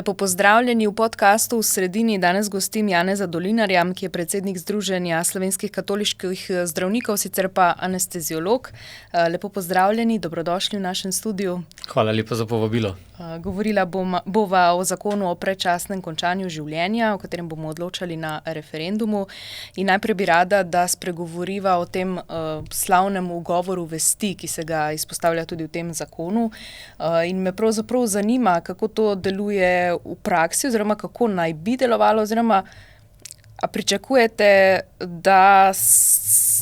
Lepo pozdravljeni v podcastu V sredini. Danes gostim Janeza Dolinarja, ki je predsednik Združenja slovenskih katoliških zdravnikov, sicer pa anesteziolog. Lepo pozdravljeni, dobrodošli v našem studiu. Hvala lepa za povabilo. Govorila bova o zakonu o predčasnem končanju življenja, o katerem bomo odločali na referendumu. In najprej bi rada, da spregovoriva o tem slavnem ugovoru vesti, ki se ga izpostavlja tudi v tem zakonu. In me pravzaprav zanima, kako to deluje v praksi, oziroma kako naj bi delovalo, oziroma a pričakujete, da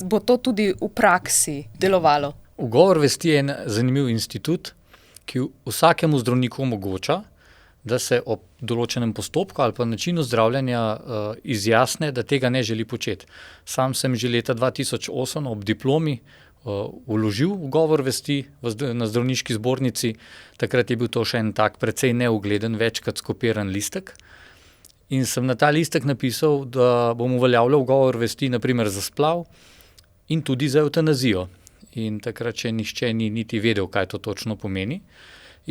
bo to tudi v praksi delovalo? Ugovor vesti je en zanimiv institut, ki vsakemu zdravniku omogoča, da se ob določenem postopku ali pa načinu zdravljenja izjasne, da tega ne želi početi. Sam sem že leta 2008 ob diplomi vložil ugovor vesti na zdravniški zbornici. Takrat je bil to še en tak precej neugleden, večkrat skopiran listek. In sem na ta listek napisal, da bom uveljavljal ugovor vesti na primer za splav in tudi za evtanazijo. In takrat še nihče ni niti vedel, kaj to točno pomeni.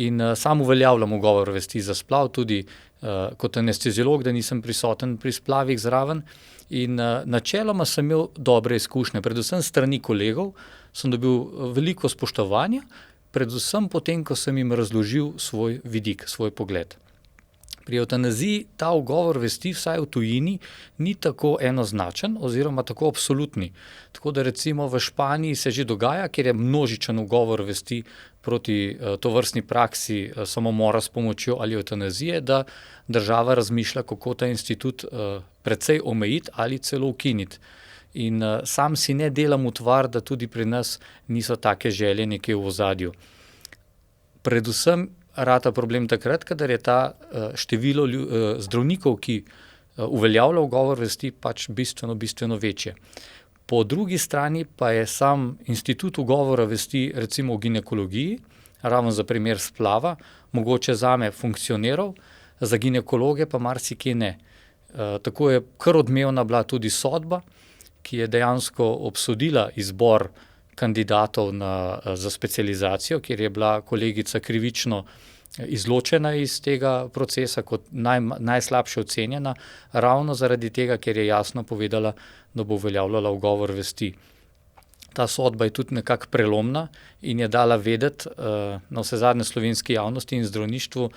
In sam uveljavljam ugovor vesti za splav, tudi kot anesteziolog, da nisem prisoten pri splavih zraven. In načeloma sem imel dobre izkušnje, predvsem s strani kolegov sem dobil veliko spoštovanja, predvsem potem, ko sem jim razložil svoj vidik, svoj pogled. Pri evtanaziji ta ugovor vesti, vsaj v tujini, ni tako enoznačen oziroma tako absolutni. Tako da recimo v Španiji se že dogaja, kjer je množičen ugovor vesti proti tovrstni praksi samomora s pomočjo ali evtanazije, da država razmišlja, kako ta institut precej omejiti ali celo ukiniti. In sam si ne delam utvar, da tudi pri nas niso take želje nekje v ozadju. Predvsem rata problem takrat, kadar je ta število zdravnikov, ki uveljavlja ugovor vesti, pač bistveno večje. Po drugi strani pa je sam institut ugovora vesti, recimo v ginekologiji, ravno za primer splava, mogoče zame funkcioniral, za ginekologe pa marsikje ne. Tako je kar odmevna bila tudi sodba, ki je dejansko obsodila izbor kandidatov za specializacijo, kjer je bila kolegica krivično izločena iz tega procesa kot najslabše ocenjena, ravno zaradi tega, ker je jasno povedala, da bo uveljavljala ugovor vesti. Ta sodba je tudi nekako prelomna in je dala vedeti na vsezadnje slovenski javnosti in zdravništvu,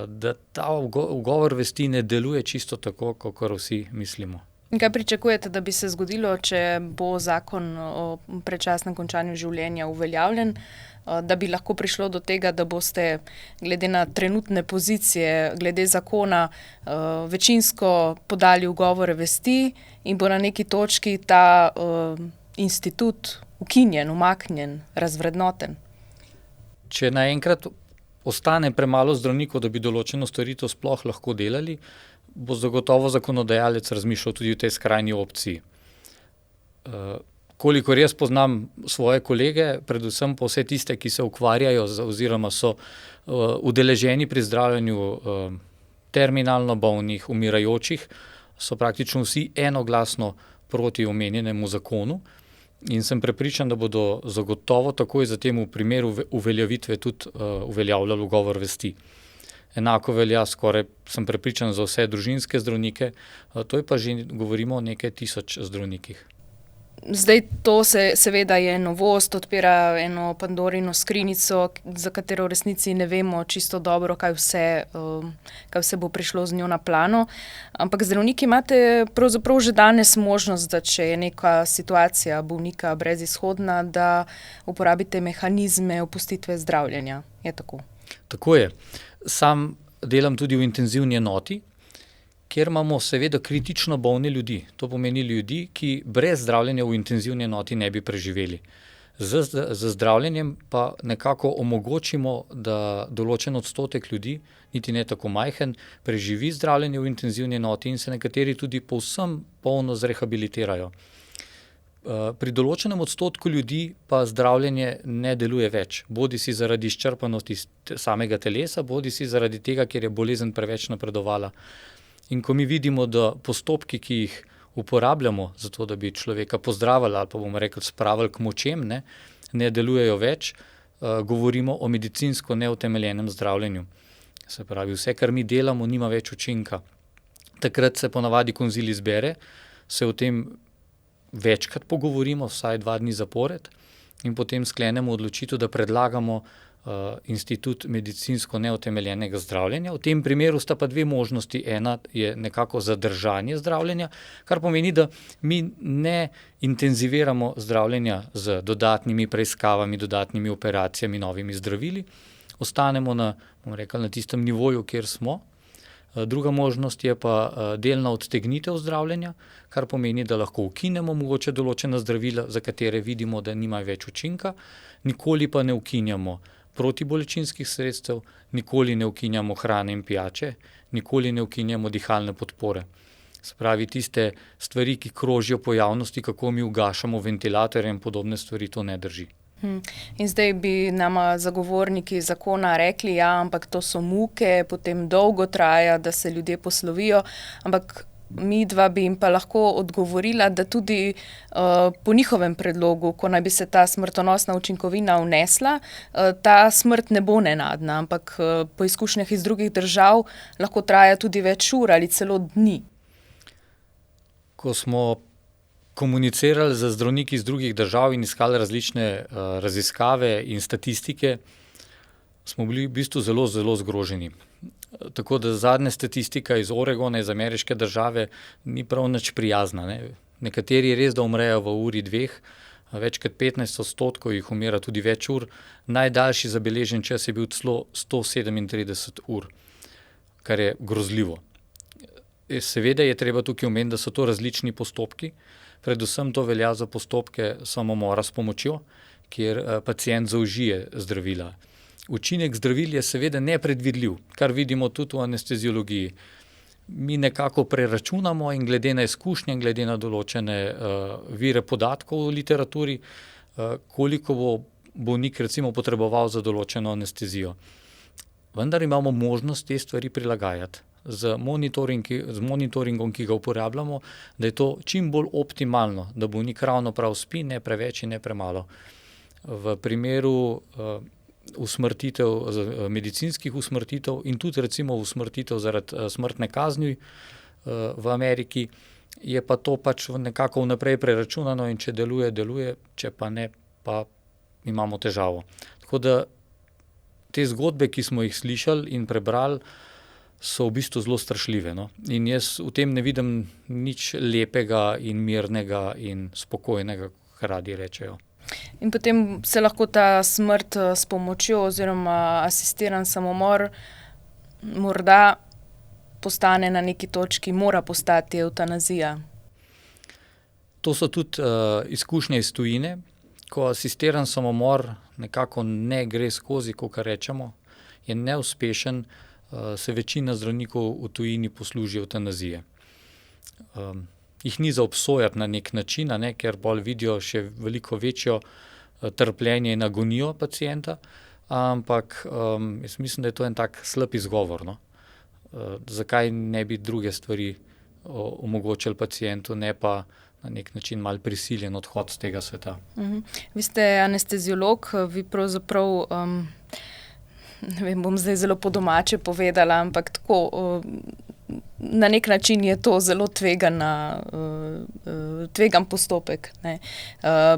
da ta ugovor vesti ne deluje čisto tako, kakor vsi mislimo. In kaj pričakujete, da bi se zgodilo, če bo zakon o predčasnem končanju življenja uveljavljen, da bi lahko prišlo do tega, da boste glede na trenutne pozicije, glede zakona, večinsko podali ugovore vesti in bo na neki točki ta institut ukinjen, umaknjen, razvrednoten? Če naenkrat ostane premalo zdravnikov, da bi določeno storitev sploh lahko delali, bo zagotovo zakonodajalec razmišljal tudi v tej skrajni opciji. Kolikor jaz poznam svoje kolege, predvsem pa vse tiste, ki se ukvarjajo oziroma so udeleženi pri zdravljenju terminalno bolnih, umirajočih, so praktično vsi enoglasno proti omenjenemu zakonu in sem prepričan, da bodo zagotovo takoj za tem v primeru uveljavitve tudi uveljavljali ugovor vesti. Enako velja skoraj, sem prepričan, za vse družinske zdravnike, to je pa že govorimo o nekaj tisoč zdravnikih. Zdaj to seveda je novost, odpira eno Pandorino skrinjico, za katero v resnici ne vemo čisto dobro, kaj vse bo prišlo z njo na plano. Ampak zdravniki imate pravzaprav že danes možnost, da če je neka situacija bolnika brezizhodna, da uporabite mehanizme opustitve zdravljenja. Je tako? Tako je. Sam delam tudi v intenzivni enoti, kjer imamo seveda kritično bolne ljudi. To pomeni ljudi, ki brez zdravljenja v intenzivni enoti ne bi preživeli. Z zdravljenjem pa nekako omogočimo, da določen odstotek ljudi, niti ne tako majhen, preživi zdravljenje v intenzivni enoti in se nekateri tudi povsem polno zrehabilitirajo. Pri določenem odstotku ljudi pa zdravljenje ne deluje več, bodisi zaradi izčrpanosti samega telesa, bodisi zaradi tega, ker je bolezen preveč napredovala. In ko mi vidimo, da postopki, ki jih uporabljamo za to, da bi človeka pozdravili ali pa bomo rekli spravili k močem, ne delujejo več, govorimo o medicinsko neutemeljenem zdravljenju. Se pravi, vse, kar mi delamo, nima več učinka. Takrat se ponavadi konzil izbere, se o tem večkrat pogovorimo, vsaj 2 dni zapored, in potem sklenemo odločitev, da predlagamo institut medicinsko neutemeljenega zdravljenja. V tem primeru sta pa 2 možnosti. Ena je nekako zadržanje zdravljenja, kar pomeni, da mi ne intenziviramo zdravljenja z dodatnimi preiskavami, dodatnimi operacijami, novimi zdravili. Ostanemo na tistem nivoju, kjer smo. Druga možnost je pa delna odtegnitev zdravljenja, kar pomeni, da lahko ukinemo mogoče določena zdravila, za katere vidimo, da nimajo več učinka, nikoli pa ne ukinjamo protibolečinskih sredstev, nikoli ne ukinjamo hrane in pijače, nikoli ne ukinjamo dihalne podpore. Se pravi, tiste stvari, ki krožijo po javnosti, kako mi ugašamo ventilatorje in podobne stvari, to ne drži. In zdaj bi nama zagovorniki zakona rekli, ja, ampak to so muke, potem dolgo traja, da se ljudje poslovijo, ampak midva bi jim pa lahko odgovorila, da tudi po njihovem predlogu, ko naj bi se ta smrtonosna učinkovina vnesla, ta smrt ne bo nenadna, ampak po izkušnjah iz drugih držav lahko traja tudi več ur ali celo dni. Ko smo komunicirali z zdravniki iz drugih držav in iskali različne raziskave in statistike, smo bili v bistvu zelo, zelo zgroženi. Tako da zadnja statistika iz Oregona, iz ameriške države, ni prav nič prijazna, ne. Nekateri res, da umrejo v uri, 2, več kot 15% jih umira tudi več ur. Najdaljši zabeležen čas je bil celo 137 ur, kar je grozljivo. Seveda je treba tukaj omeniti, da so to različni postopki. Predvsem to velja za postopke samomora s pomočjo, kjer pacient zaužije zdravila. Učinek zdravil je seveda nepredvidljiv, kar vidimo tudi v anesteziologiji. Mi nekako preračunamo in glede na izkušnje, glede na določene vire podatkov v literaturi, koliko bo bolnik recimo potreboval za določeno anestezijo. Vendar imamo možnost te stvari prilagajati. Z monitoringom, ki ga uporabljamo, da je to čim bolj optimalno, da bolnik ravno prav spi, ne preveč in ne premalo. V primeru medicinskih usmrtitev in tudi recimo usmrtitev zaradi smrtne kazni v Ameriki, je pa to pač nekako vnaprej preračunano in če deluje, deluje, če pa ne, pa imamo težavo. Tako da te zgodbe, ki smo jih slišali in prebrali, so v bistvu zelo strašljive, no. In jaz v tem ne vidim nič lepega in mirnega in spokojnega, kar radi rečejo. In potem se lahko ta smrt s pomočjo oziroma asistiran samomor morda postane na neki točki, mora postati evtanazija. To so tudi izkušnje iz tujine, ko asistiran samomor nekako ne gre skozi, kakor rečemo, je neuspešen, se večina zdravnikov v tujini posluži evtanazije. Jih ni za obsojati na nek način, ker bolj vidijo še veliko večjo trpljenje in agonijo pacienta, ampak jaz mislim, da je to en tak slab izgovor, no. Zakaj ne bi druge stvari omogočili pacientu, ne pa na nek način malo prisiljen odhod z tega sveta. Vi ste anesteziolog, vi pravzaprav, ne vem, bom zdaj zelo po domače povedala, ampak tako, na nek način je to zelo tvegan postopek, ne.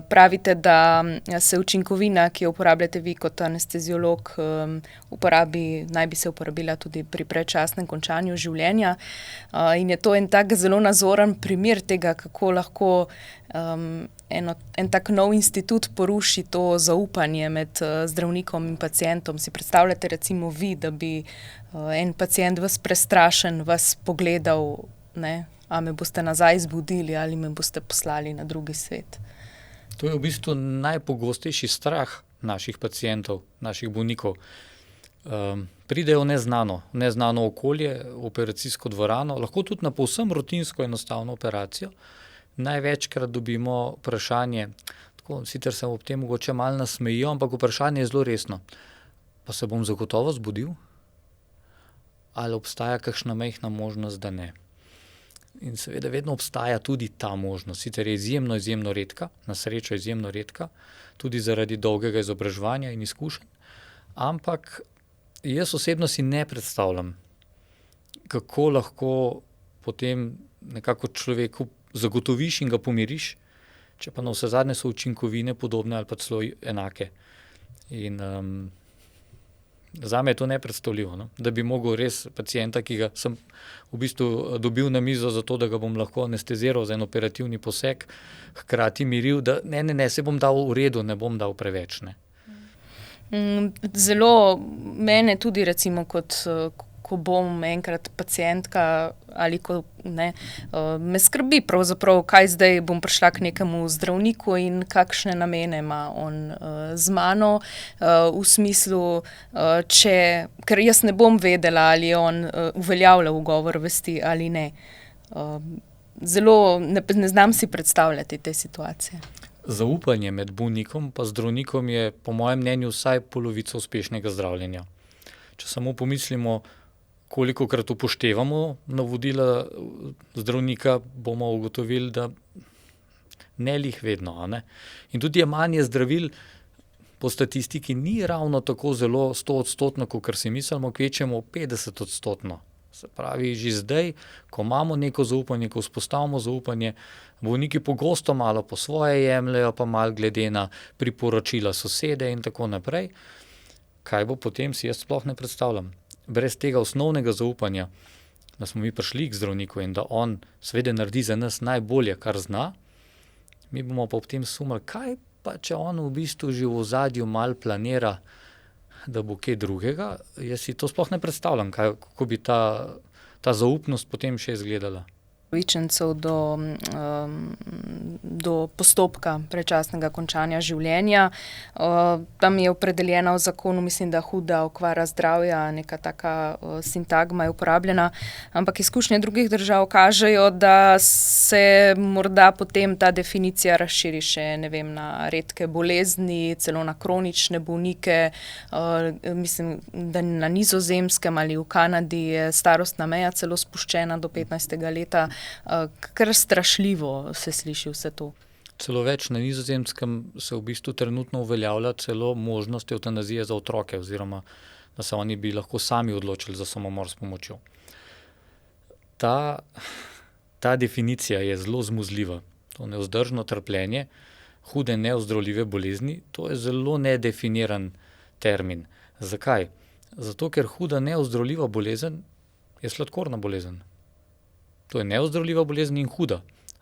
Pravite, da se učinkovina, ki jo uporabljate vi kot anesteziolog, naj bi se uporabila tudi pri predčasnem končanju življenja. In je to en tak zelo nazoren primer tega, kako lahko en tak nov institut poruši to zaupanje med zdravnikom in pacientom. Si predstavljate recimo vi, da bi en pacient vas prestrašen vas pogledal, ne, a me boste nazaj zbudili ali me boste poslali na drugi svet? To je v bistvu najpogostejši strah naših pacientov, naših bolnikov. Pridejo v neznano okolje, v operacijsko dvorano, lahko tudi na povsem rutinsko enostavno operacijo. Največkrat dobimo vprašanje, tako sicer se ob tem mogoče malo nasmejijo, ampak vprašanje je zelo resno. Pa se bom zagotovo zbudil? Ali obstaja kakšna majhna možnost, da ne? In seveda vedno obstaja tudi ta možnost, sicer je izjemno, izjemno redka, na srečo izjemno redka, tudi zaradi dolgega izobraževanja in izkušenj, ampak Jaz osebno si ne predstavljam, kako lahko potem nekako človeku zagotoviš in ga pomiriš, če pa na vse zadnje so učinkovine podobne ali pa celo enake. In zame je to nepredstavljivo, no? Da bi mogel res pacienta, ki ga sem v bistvu dobil na mizo za to, da ga bom lahko anesteziral za en operativni poseg, hkrati miril, da ne, se bom dal v redu, ne bom dal preveč, ne. Zelo mene tudi recimo ko bom enkrat pacientka ali ko ne, me skrbi pravzaprav, kaj zdaj bom prišla k nekemu zdravniku in kakšne namene ima on z mano, v smislu, ker jaz ne bom vedela, ali je on uveljavljal ugovor vesti ali ne. Zelo ne znam si predstavljati te situacije. Zaupanje med bolnikom pa zdravnikom je po mojem mnenju vsaj polovica uspešnega zdravljenja. Če samo pomislimo, kolikokrat upoštevamo navodila zdravnika, bomo ugotovili, da ne lih vedno, a ne. In tudi jemanje zdravil po statistiki ni ravno tako zelo 100-odstotno, kakor si mislimo, kvečjemu 50-odstotno. Se pravi, že zdaj, ko imamo neko zaupanje, ko vzpostavimo zaupanje, bolniki pogosto malo po svoje jemljejo, pa malo glede na priporočila sosede in tako naprej. Kaj bo potem, si jaz sploh ne predstavljam. Brez tega osnovnega zaupanja, da smo mi prišli k zdravniku in da on seveda naredi za nas najbolje, kar zna, mi bomo pa ob tem sumili, kaj pa če on v bistvu že v ozadju malo planira, da bo kaj drugega. Jaz si to sploh ne predstavljam, kako bi ta zaupnost potem še izgledala. Upravičencev do postopka predčasnega končanja življenja. Tam je opredeljena v zakonu, mislim, da huda okvara zdravja, neka taka sintagma je uporabljena, ampak izkušnje drugih držav kažejo, da se morda potem ta definicija razširi še, ne vem, na redke bolezni, celo na kronične bolnike. Mislim, da na Nizozemskem ali v Kanadi je starostna meja celo spuščena do 15. leta. Kar strašljivo se sliši vse to. Celo več, na Nizozemskem se v bistvu trenutno uveljavlja celo možnost evtanazije za otroke, oziroma da se oni bi lahko sami odločili za samomor s pomočjo. Ta definicija je zelo zmuzljiva. To nevzdržno trpljenje, hude neozdravljive bolezni, to je zelo nedefiniran termin. Zakaj? Zato, ker huda neozdravljiva bolezen je sladkorna bolezen. To je neozdravljiva bolezen in huda.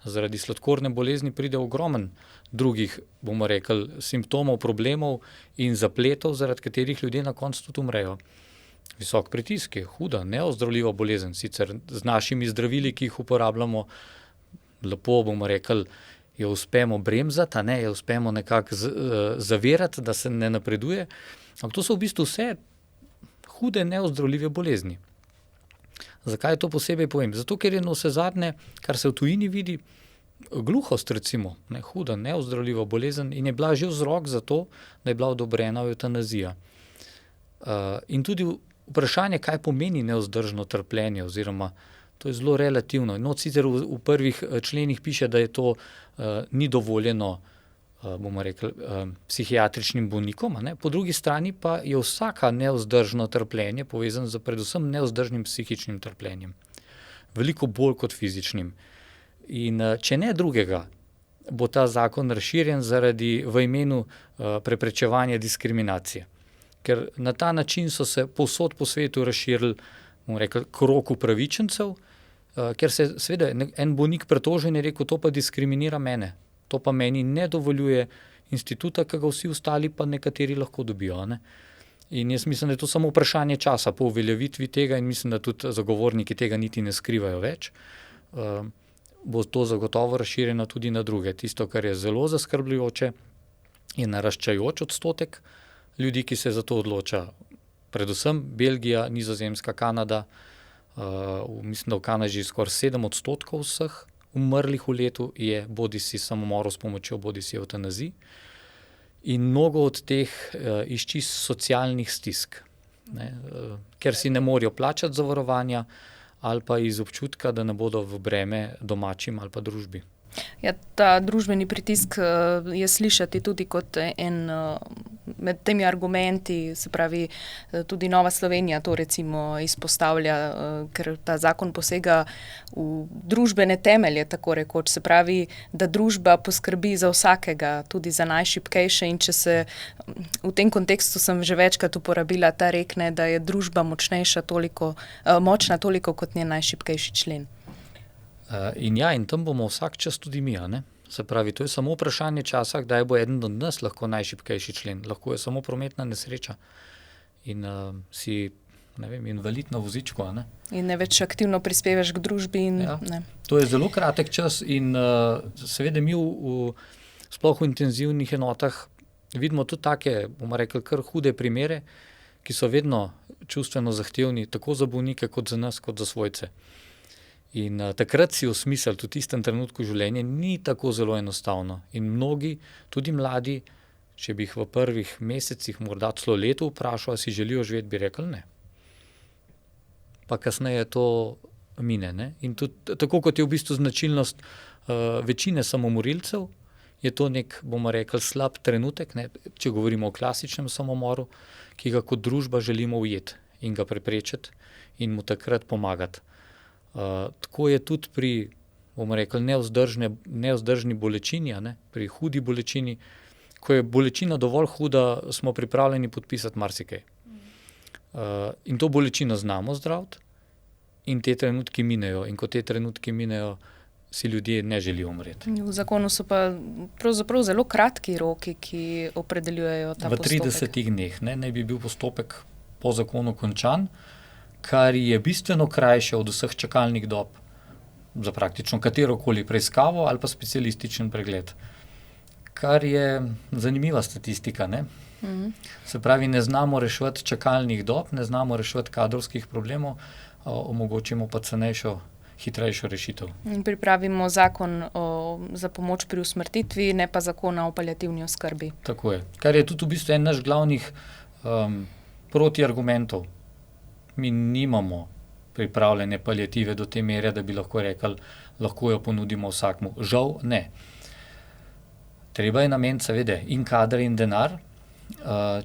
Zaradi sladkorne bolezni pride ogromen drugih, bomo rekli, simptomov, problemov in zapletov, zaradi katerih ljudje na koncu tudi umrejo. Visok pritisk je huda, neozdravljiva bolezen. Sicer z našimi zdravili, ki jih uporabljamo, lepo bomo rekli, jo uspemo bremzati, jo uspemo nekako zavirati, da se ne napreduje. Ampak to so v bistvu vse hude neozdravljive bolezni. Zakaj to posebej povem? Zato, ker je na vse zadnje, kar se v tujini vidi, gluhost recimo, huda, neozdravljiva bolezen in je bila že vzrok za to, da je bila odobrena evtanazija. In tudi vprašanje, kaj pomeni nevzdržno trpljenje, oziroma to je zelo relativno. No, sicer v prvih členih piše, da je to ni dovoljeno, bomo rekli, psihiatričnim bolnikom, po drugi strani pa je vsaka nevzdržno trpljenje povezano z predvsem nevzdržnim psihičnim trpljenjem. Veliko bolj kot fizičnim. In če ne drugega, bo ta zakon razširjen v imenu preprečevanja diskriminacije. Ker na ta način so se povsod po svetu razširili, bomo rekli, krog upravičencev, ker se seveda en bolnik pritožen je rekel, to pa diskriminira mene. To pa meni ne dovoljuje instituta, ki ga vsi ostali pa nekateri lahko dobijo. In jaz mislim, da je to samo vprašanje časa po uveljavitvi tega in mislim, da tudi zagovorniki tega niti ne skrivajo več. Bo to zagotovo razširjeno tudi na druge. Tisto, kar je zelo zaskrbljujoče, je naraščajoč odstotek ljudi, ki se za to odloča. Predvsem Belgija, Nizozemska, Kanada. Mislim, da v Kanadi skoraj 7% vseh umrlih v letu je bodisi samomorov s pomočjo, bodisi evtanazij. In mnogo od teh iz čisto socialnih stisk, ker si ne morejo plačati zavarovanja ali pa iz občutka, da ne bodo v breme domačim ali pa družbi. Ja, ta družbeni pritisk je slišati tudi kot en med temi argumenti, se pravi, tudi Nova Slovenija to recimo izpostavlja, ker ta zakon posega v družbene temelje, tako rekoč, se pravi, da družba poskrbi za vsakega, tudi za najšibkejše, in če se v tem kontekstu sem že večkrat uporabila ta rek, ne, da je družba močna toliko kot njen najšibkejši člen. In tam bomo vsak čas tudi mi, a ne? Se pravi, to je samo vprašanje časa, kdaj bo eden od nas lahko najšibkejši člen. Lahko je samo prometna nesreča in si, ne vem, invalid na vozičku, a ne? In ne več aktivno prispevaš k družbi. Ne. To je zelo kratek čas in seveda mi sploh v intenzivnih enotah vidimo tudi take, bomo rekli, kar hude primere, ki so vedno čustveno zahtevni, tako za bolnike, kot za nas, kot za svojce. In takrat si osmisliti v tistem trenutku življenja ni tako zelo enostavno. In mnogi, tudi mladi, če bi jih v prvih mesecih, morda celo letu vprašal, si želijo živeti, bi rekli ne. Pa kasneje to mine. Ne? In tudi, tako kot je v bistvu značilnost večine samomorilcev, je to nek, bomo rekli, slab trenutek, ne? Če govorimo o klasičnem samomoru, ki ga kot družba želimo ujeti in ga preprečiti in mu takrat pomagati. Tako je tudi pri, bomo rekli, nevzdržni bolečini, ne? Pri hudi bolečini. Ko je bolečina dovolj huda, smo pripravljeni podpisati marsikaj. In to bolečino znamo zdraviti in te trenutki minejo. In ko te trenutki minejo, si ljudje ne želijo umreti. V zakonu so pa pravzaprav zelo kratki roki, ki opredeljujejo ta postopek. V 30 dneh naj bi bil postopek po zakonu končan, kar je bistveno krajše od vseh čakalnih dob za praktično katerokoli preiskavo ali pa specialističen pregled. Kar je zanimiva statistika, ne? Se pravi, ne znamo reševati čakalnih dob, ne znamo reševati kadrovskih problemov, omogočimo pa cenejšo, hitrejšo rešitev. In pripravimo zakon za pomoč pri usmrtitvi, ne pa zakona o paliativni oskrbi. Tako je. Kar je tudi v bistvu en naš glavnih protiargumentov. Mi nimamo pripravljene paliative do te mere, da bi lahko rekli, lahko jo ponudimo vsakmu. Žal ne. Treba je nameniti seveda in kader in denar.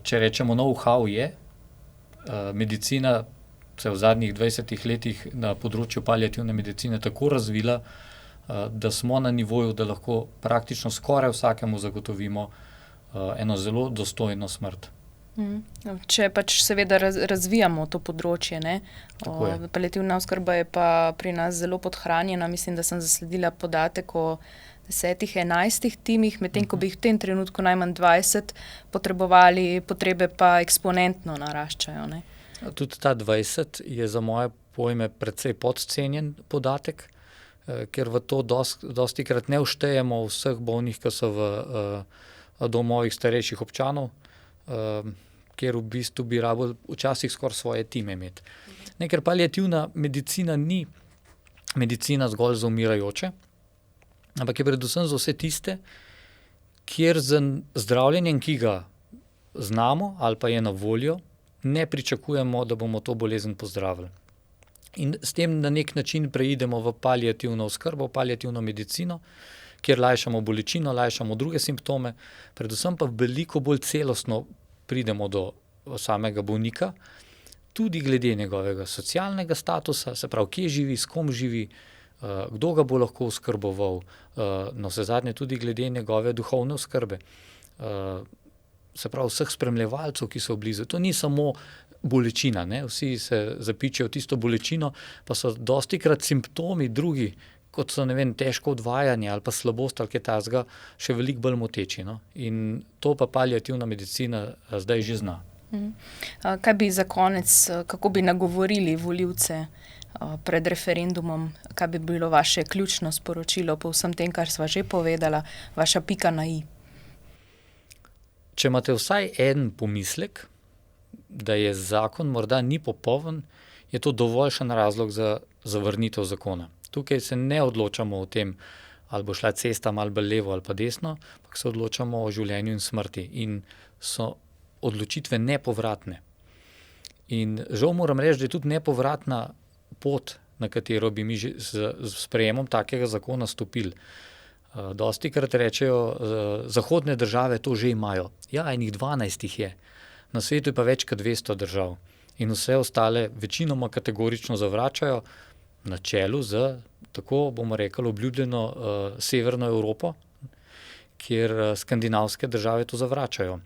Če rečemo know-how je, medicina se v zadnjih 20 letih na področju paliativne medicine tako razvila, da smo na nivoju, da lahko praktično skoraj vsakemu zagotovimo eno zelo dostojno smrt. Če pač seveda razvijamo to področje, ne? Paliativna oskrba je pa pri nas zelo podhranjena. Mislim, da sem zasledila podatek o 10-11 timih, medtem ko bi jih v tem trenutku najmanj 20 potrebovali, potrebe pa eksponentno naraščajo, ne? Tudi ta 20 je za moje pojme precej podcenjen podatek, ker v to dostikrat ne vštejemo vseh bolnih, ki so v domovih starejših občanov, kjer v bistvu bi rabili včasih skoraj svoje time imeti. Ker paliativna medicina ni medicina zgolj za umirajoče, ampak je predvsem za vse tiste, kjer z zdravljenjem, ki ga znamo ali pa je na voljo, ne pričakujemo, da bomo to bolezen pozdravili. In s tem na nek način preidemo v paliativno oskrbo, v paliativno medicino, kjer lajšamo bolečino, lajšamo druge simptome, predvsem pa veliko bolj celostno pridemo do samega bolnika, tudi glede njegovega socialnega statusa, se pravi, kje živi, s kom živi, kdo ga bo lahko oskrboval, navsezadnje tudi glede njegove duhovne oskrbe. Se pravi, vseh spremljevalcev, ki so blizu. To ni samo bolečina, ne? Vsi se zapičijo tisto bolečino, pa so dostikrat simptomi drugi, kot so, ne vem, težko odvajanje ali pa slabost ali kaj takega, še veliko bolj moteči, no? In to pa paliativna medicina zdaj že zna. Kaj bi za konec, kako bi nagovorili volivce pred referendumom, kaj bi bilo vaše ključno sporočilo po vsem tem, kar sva že povedala, vaša pika na i? Če imate vsaj en pomislek, da je zakon morda ni popoln, je to dovoljšen razlog za zavrnitev zakona. Tukaj se ne odločamo o tem, ali bo šla cesta malo bolj levo ali pa desno, ampak se odločamo o življenju in smrti. In so odločitve nepovratne. In žal moram reči, da je tudi nepovratna pot, na katero bi mi z sprejemom takega zakona stopili. Dostikrat rečejo, zahodne države to že imajo. Ja, enih 12 jih je. Na svetu je pa več kot 200 držav. In vse ostale večinoma kategorično zavračajo, na čelu z, tako bomo rekli, obljubljeno Severno Evropo, kjer skandinavske države to zavračajo.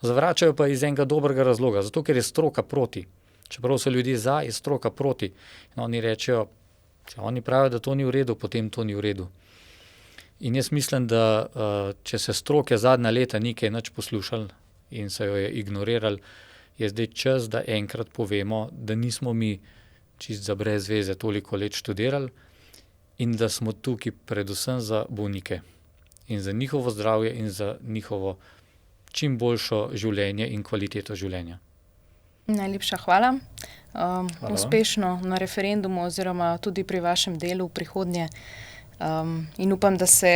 Zavračajo pa iz enega dobrega razloga, zato ker je stroka proti. Čeprav so ljudje za, je stroka proti. In oni rečejo, če oni pravijo, da to ni v redu, potem to ni v redu. In jaz mislim, da če se stroke zadnja leta ni kaj nič poslušali in se jo je ignorirali, je zdaj čas, da enkrat povemo, da nismo mi čist za brez veze toliko let študirali in da smo tukaj predvsem za bolnike in za njihovo zdravje in za njihovo čim boljšo življenje in kvaliteto življenja. Najlepša hvala. Hvala Uspešno na referendumu oziroma tudi pri vašem delu v prihodnje. In upam, da se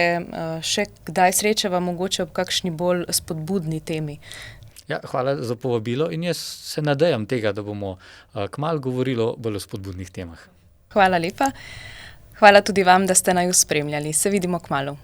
še kdaj srečava mogoče ob kakšni bolj spodbudni temi. Ja, hvala za povabilo in jaz se nadejam tega, da bomo kmalu govorili o bolj spodbudnih temah. Hvala lepa. Hvala tudi vam, da ste naju spremljali. Se vidimo kmalu.